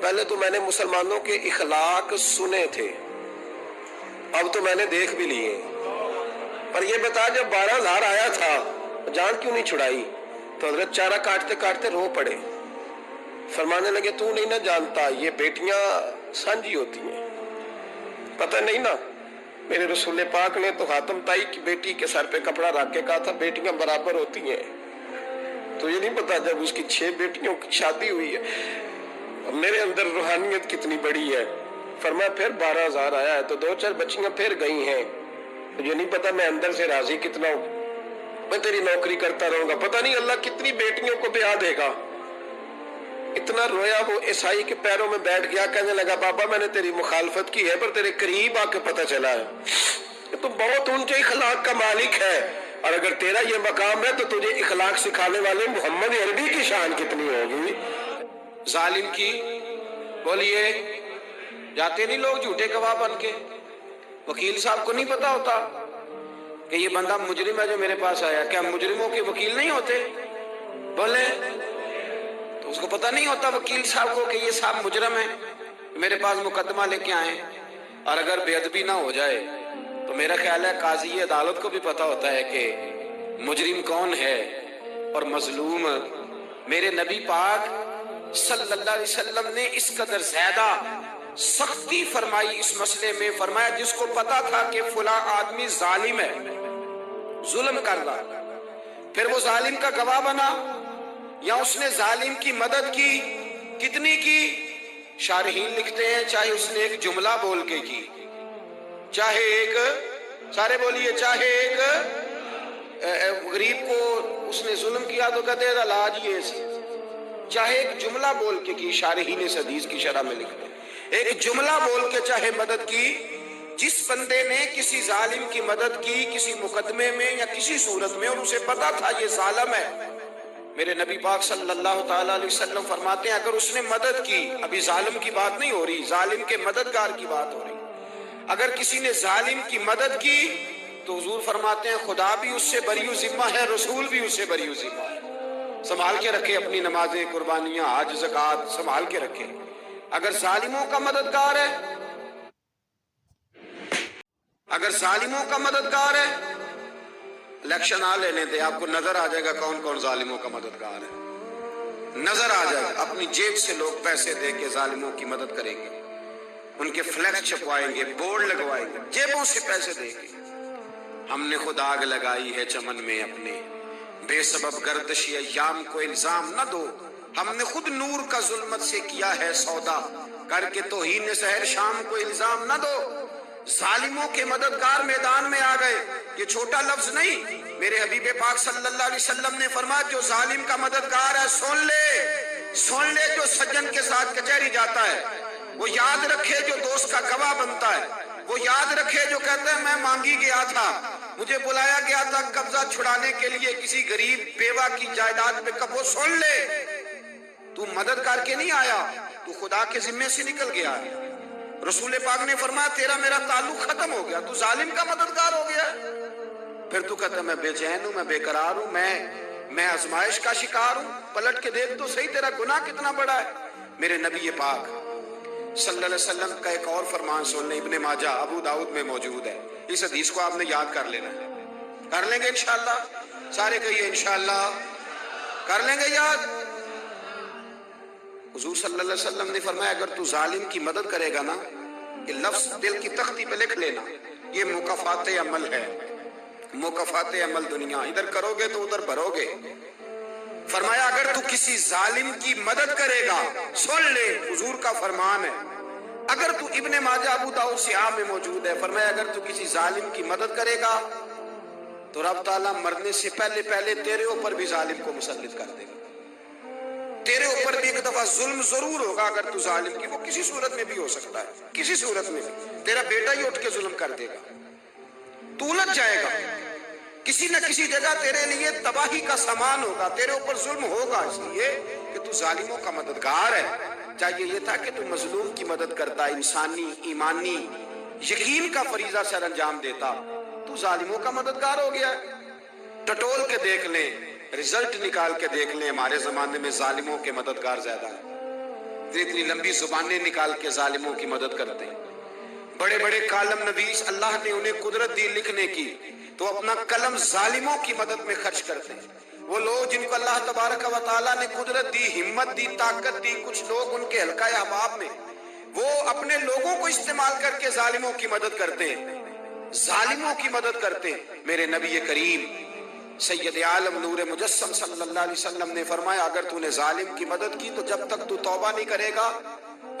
پہلے تو میں نے مسلمانوں کے اخلاق سنے تھے، اب تو میں نے دیکھ بھی لیے۔ پر یہ بتا، جب 12,000 آیا تھا جان کیوں نہیں چھڑائی؟ تو حضرت چارہ کاٹتے کاٹتے رو پڑے، فرمانے لگے تو نہیں نہ جانتا، یہ بیٹیاں سانجی ہوتی ہیں، پتہ نہیں نا؟ میرے رسول پاک نے تو خاتم تائی کی بیٹی کے سر پہ کپڑا رکھ کے کہا تھا بیٹیاں برابر ہوتی ہیں، تو یہ نہیں پتا جب اس کی 6 بیٹیوں کی شادی ہوئی ہے میرے اندر روحانیت کتنی بڑی ہے۔ فرمایا پھر 12,000 آیا ہے تو 2-4 بچیاں پھر گئی ہیں، مجھے نہیں پتا میں اندر سے راضی کتنا ہوں، میں تیری نوکری کرتا رہوں گا، پتہ نہیں اللہ کتنی بیٹیوں کو بیاہ دے گا۔ اتنا رویا وہ عیسائی کے پیروں میں بیٹھ گیا، کہنے لگا بابا میں نے تیری مخالفت کی ہے پر تیرے قریب آ کے پتہ چلا ہے کہ تو بہت اونچے اخلاق کا مالک ہے، اور اگر تیرا یہ مقام ہے تو تجھے اخلاق سکھانے والے محمد عربی کی شان کتنی ہوگی۔ ظالم کی بولیے جاتے نہیں لوگ جھوٹے گواہ بن کے، وکیل صاحب کو نہیں پتا ہوتا کہ یہ بندہ مجرم ہے جو میرے پاس آیا، کیا مجرموں کے وکیل نہیں ہوتے؟ بولے تو اس کو پتہ نہیں ہوتا وکیل صاحب کو کہ یہ صاحب مجرم ہے، میرے پاس مقدمہ لے کے آئے، اور اگر بے ادبی نہ ہو جائے تو میرا خیال ہے قاضی عدالت کو بھی پتہ ہوتا ہے کہ مجرم کون ہے اور مظلوم۔ میرے نبی پاک صلی اللہ علیہ وسلم نے اس قدر زیادہ سختی فرمائی اس مسئلے میں، فرمایا جس کو پتا تھا کہ فلاں آدمی ظالم ہے، ظلم کر رہا، پھر وہ ظالم کا گواہ بنا یا اس نے ظالم کی مدد کی، کتنی کی؟ شارحین لکھتے ہیں چاہے اس نے ایک جملہ بول کے کی، چاہے ایک، سارے بولیے، چاہے ایک غریب کو اس نے ظلم کیا تو کہتے ہیں علاج یہ سی، چاہے ایک جملہ بول کے کی، شارحین اس حدیث کی شرح میں لکھتے ہیں ایک جملہ بول کے چاہے مدد کی، جس بندے نے کسی ظالم کی مدد کی کسی مقدمے میں یا کسی صورت میں اور اسے پتا تھا یہ ظالم ہے، میرے نبی پاک صلی اللہ تعالیٰ علیہ وسلم فرماتے ہیں اگر اس نے مدد کی، ابھی ظالم کی بات نہیں ہو رہی، ظالم کے مددگار کی بات ہو رہی، اگر کسی نے ظالم کی مدد کی تو حضور فرماتے ہیں خدا بھی اس سے بری و ذمہ ہے، رسول بھی اس سے بری و ذمہ ہے۔ سنبھال کے رکھے اپنی نمازیں، قربانیاں، حج، زکوٰۃ سنبھال کے رکھے۔ اگر ظالموں کا مددگار ہے، اگر ظالموں کا مددگار ہے، الیکشن آ لینے دے، آپ کو نظر آ جائے گا کون کون ظالموں کا مددگار ہے، نظر آ جائے گا۔ اپنی جیب سے لوگ پیسے دے کے ظالموں کی مدد کریں گے، ان کے فلیکس چھپوائیں گے، بورڈ لگوائیں گے، جیبوں سے پیسے دے کے۔ ہم نے خود آگ لگائی ہے چمن میں اپنے، بے سبب گردشی ایام کو الزام نہ دو، ہم نے خود نور کا ظلمت سے کیا ہے سودا، کر کے توہین سحر شام کو الزام نہ دو۔ ظالموں کے مددگار میدان میں آ گئے، یہ چھوٹا لفظ نہیں، میرے حبیب پاک صلی اللہ علیہ وسلم نے فرمایا جو ظالم کا مددگار ہے سن لے جو سجن کے ساتھ کچہری جاتا ہے، وہ یاد رکھے جو دوست کا گواہ بنتا ہے، وہ یاد رکھے جو کہتا ہے میں مانگی گیا تھا، مجھے بلایا گیا تھا قبضہ چھڑانے کے لیے کسی غریب بیوہ کی جائیداد پہ، کب وہ سن لے تو مدد کر کے نہیں آیا، تو خدا کے ذمے سے نکل گیا ہے۔ رسول پاک نے فرمایا تیرا میرا تعلق ختم ہو گیا، تو ظالم کا مددگار ہو گیا، پھر تو کہتا میں بے چین ہوں، میں بے قرار ہوں، میں آزمائش کا شکار ہوں، پلٹ کے دیکھ تو صحیح تیرا گناہ کتنا بڑا ہے۔ میرے نبی پاک صلی اللہ علیہ وسلم کا ایک اور فرمان سن لیں، ابن ماجہ ابو داؤد میں موجود ہے، اس حدیث کو آپ نے یاد کر لینا ہے، کر لیں گے انشاءاللہ، سارے کہیے انشاءاللہ، کر لیں گے یاد۔ حضور صلی اللہ علیہ وسلم نے فرمایا اگر تو ظالم کی مدد کرے گا نا، یہ لفظ دل کی تختی پہ لکھ لینا، یہ مکافات عمل ہے، مکافات عمل دنیا، ادھر کرو گے تو ادھر بھرو گے۔ فرمایا اگر تو کسی ظالم کی مدد کرے گا، سن لے حضور کا فرمان ہے، اگر تو ابن ماجہ ابو داؤد سیاہ میں موجود ہے، فرمایا اگر تو کسی ظالم کی مدد کرے گا تو رب تعالیٰ مرنے سے پہلے پہلے تیرے اوپر بھی ظالم کو مسلط کر دے گا، تیرے اوپر بھی ایک دفعہ ظلم ضرور ہوگا اگر تو ظالم کی، وہ کسی صورت میں بھی ہو سکتا ہے، کسی صورت میں بھی تیرا بیٹا ہی اٹھ کے ظلم کر دے گا، تو الجھ جائے گا، کسی نہ کسی جگہ تیرے لیے تباہی کا سامان ہوگا، تیرے اوپر ظلم ہوگا، اس لیے کہ تو ظالموں کا مددگار ہے۔ چاہیے یہ تھا کہ تو مظلوم کی مدد کرتا، انسانی ایمانی یقین کا فریضہ سر انجام دیتا، تو ظالموں کا مددگار ہو گیا۔ ٹٹول کے دیکھ لیں، رزلٹ نکال کے دیکھ لیں، ہمارے زمانے میں ظالموں کے مددگار زیادہ ہیں، اتنی لمبی زبانیں نکال کے ظالموں کی مدد کرتے ہیں. بڑے بڑے کالم نویس اللہ نے انہیں قدرت دی لکھنے کی تو اپنا قلم ظالموں کی مدد میں خرچ کرتے ہیں. وہ لوگ جن کو اللہ تبارک و تعالیٰ نے قدرت دی، ہمت دی، طاقت دی، کچھ لوگ ان کے حلقہ احباب میں وہ اپنے لوگوں کو استعمال کر کے ظالموں کی مدد کرتے ہیں، ظالموں کی مدد کرتے ہیں. میرے نبی کریم سید عالم نور مجسم صلی اللہ علیہ وسلم نے فرمایا اگر تو نے ظالم کی مدد کی تو جب تک تو توبہ نہیں کرے گا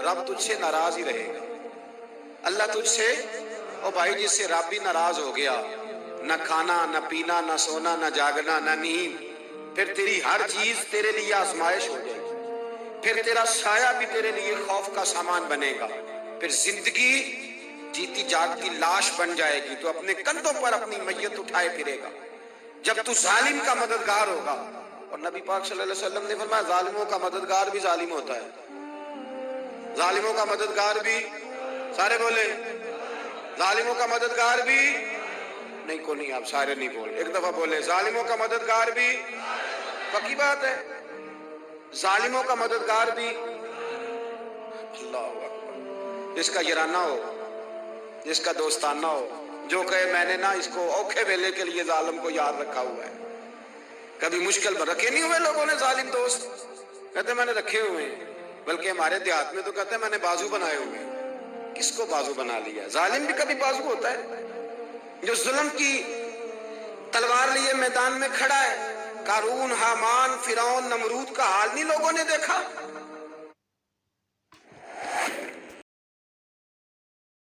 رب تجھ سے ناراض ہی رہے گا. اللہ تجھ سے، او بھائی جس سے رب بھی ناراض ہو گیا، نہ کھانا نہ پینا نہ سونا نہ جاگنا نہ نیند، پھر تیری ہر چیز تیرے لیے آزمائش ہو جائے گی، پھر تیرا سایہ بھی تیرے لیے خوف کا سامان بنے گا، پھر زندگی جیتی جاگتی لاش بن جائے گی تو اپنے کندھوں پر اپنی میت اٹھائے پھرے گا جب تو ظالم کا مددگار ہوگا. اور نبی پاک صلی اللہ علیہ وسلم نے فرمایا ظالموں کا مددگار بھی ظالم ہوتا ہے. ظالموں کا مددگار بھی، سارے بولے ظالموں کا مددگار بھی نہیں، کو نہیں، آپ سارے نہیں بولے، ایک دفعہ بولے ظالموں کا مددگار بھی. پکی بات ہے، ظالموں کا مددگار بھی. اللہ اکبر. جس کا یارانہ ہو، جس کا دوستانہ ہو، جو کہے میں نے نا اس کو اوکھے ویلے کے لیے ظالم کو یاد رکھا ہوا ہے. کبھی مشکل میں رکھے نہیں ہوئے لوگوں نے ظالم دوست؟ کہتے میں نے رکھے ہوئے ہیں، بلکہ ہمارے دیہات میں تو کہتے ہیں میں نے بازو بنائے ہوئے ہیں. کس کو بازو بنا لیا؟ ظالم بھی کبھی بازو ہوتا ہے. جو ظلم کی تلوار لیے میدان میں کھڑا ہے، قارون، حامان، فرعون، نمرود کا حال نہیں لوگوں نے دیکھا؟